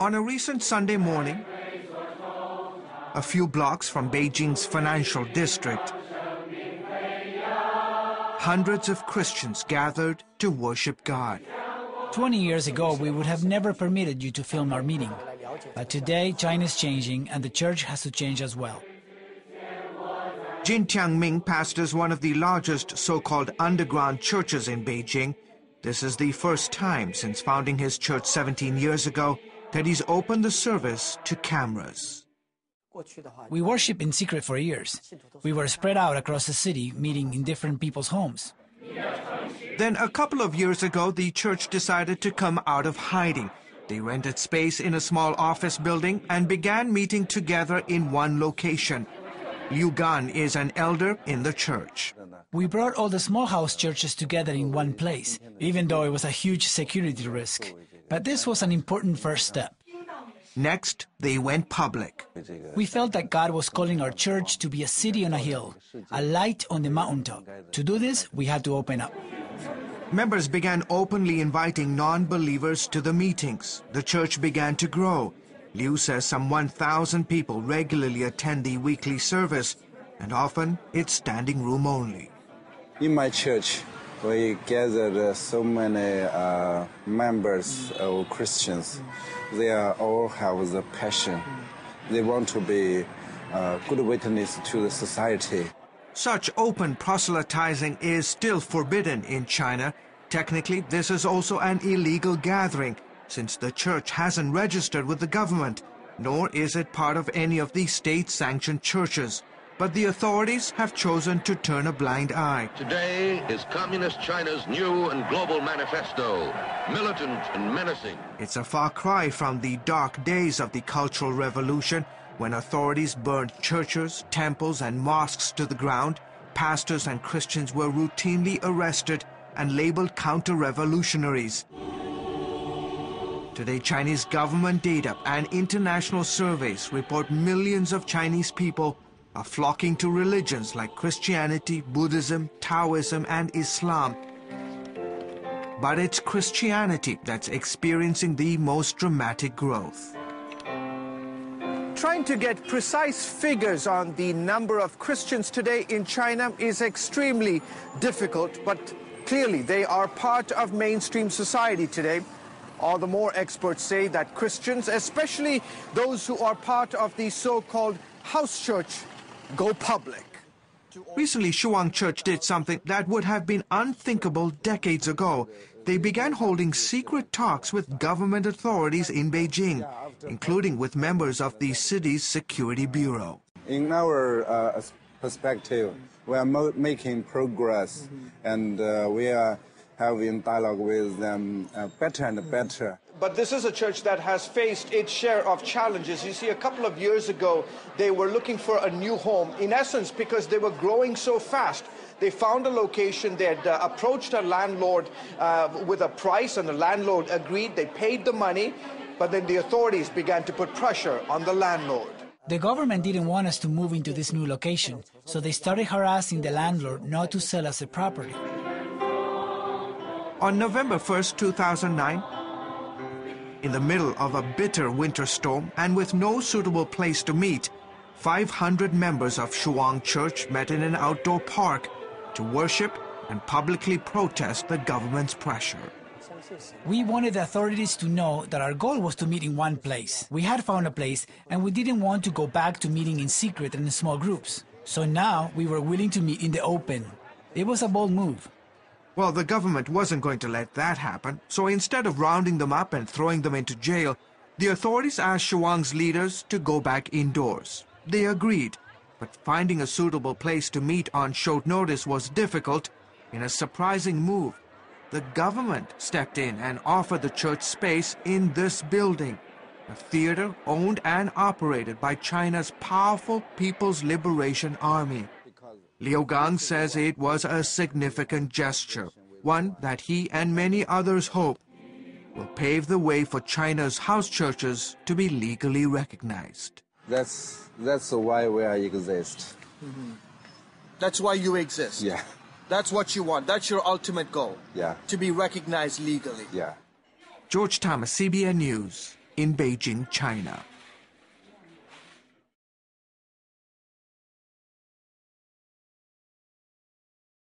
On a recent Sunday morning, a few blocks from Beijing's financial district, hundreds of Christians gathered to worship God. 20 years ago, we would have never permitted you to film our meeting. But today, China is changing, and the church has to change as well. Jin Tiangming pastors one of the largest so-called underground churches in Beijing. This is the first time since founding his church 17 years ago that he's opened the service to cameras. We worship in secret for years. We were spread out across the city, meeting in different people's homes. Then a couple of years ago, the church decided to come out of hiding. They rented space in a small office building and began meeting together in one location. Liu Gan is an elder in the church. We brought all the small house churches together in one place, even though it was a huge security risk. But this was an important first step. Next, they went public. We felt that God was calling our church to be a city on a hill, a light on the mountaintop. To do this, we had to open up. Members began openly inviting non-believers to the meetings. The church began to grow. Liu says some 1,000 people regularly attend the weekly service, and often it's standing room only. In my church, we gathered so many members of Christians. They all have the passion. They want to be a good witness to the society. Such open proselytizing is still forbidden in China. Technically, this is also an illegal gathering, since the church hasn't registered with the government, nor is it part of any of the state-sanctioned churches. But the authorities have chosen to turn a blind eye. Today is Communist China's new and global manifesto, militant and menacing. It's a far cry from the dark days of the Cultural Revolution, when authorities burned churches, temples, and mosques to the ground. Pastors and Christians were routinely arrested and labeled counter-revolutionaries. Today, Chinese government data and international surveys report millions of Chinese people are flocking to religions like Christianity, Buddhism, Taoism, and Islam. But it's Christianity that's experiencing the most dramatic growth. Trying to get precise figures on the number of Christians today in China is extremely difficult, but clearly they are part of mainstream society today. All the more experts say that Christians, especially those who are part of the so-called house church, go public. Recently, Shuang Church did something that would have been unthinkable decades ago. They began holding secret talks with government authorities in Beijing, including with members of the city's security bureau. In our perspective, we are making progress, and we are having dialogue with them better and better. But this is a church that has faced its share of challenges. You see, a couple of years ago, they were looking for a new home, in essence, because they were growing so fast. They found a location, they had approached a landlord with a price, and the landlord agreed. They paid the money, but then the authorities began to put pressure on the landlord. The government didn't want us to move into this new location, so they started harassing the landlord not to sell us the property. On November 1st, 2009, in the middle of a bitter winter storm and with no suitable place to meet, 500 members of Shuang Church met in an outdoor park to worship and publicly protest the government's pressure. We wanted the authorities to know that our goal was to meet in one place. We had found a place, and we didn't want to go back to meeting in secret and in small groups. So now we were willing to meet in the open. It was a bold move. Well, the government wasn't going to let that happen, so instead of rounding them up and throwing them into jail, the authorities asked Shuang's leaders to go back indoors. They agreed, but finding a suitable place to meet on short notice was difficult. In a surprising move, the government stepped in and offered the church space in this building, a theater owned and operated by China's powerful People's Liberation Army. Liu Gang says it was a significant gesture, one that he and many others hope will pave the way for China's house churches to be legally recognized. That's why we exist. Mm-hmm. That's why you exist? Yeah. That's what you want? That's your ultimate goal? Yeah. To be recognized legally? Yeah. George Thomas, CBN News, in Beijing, China.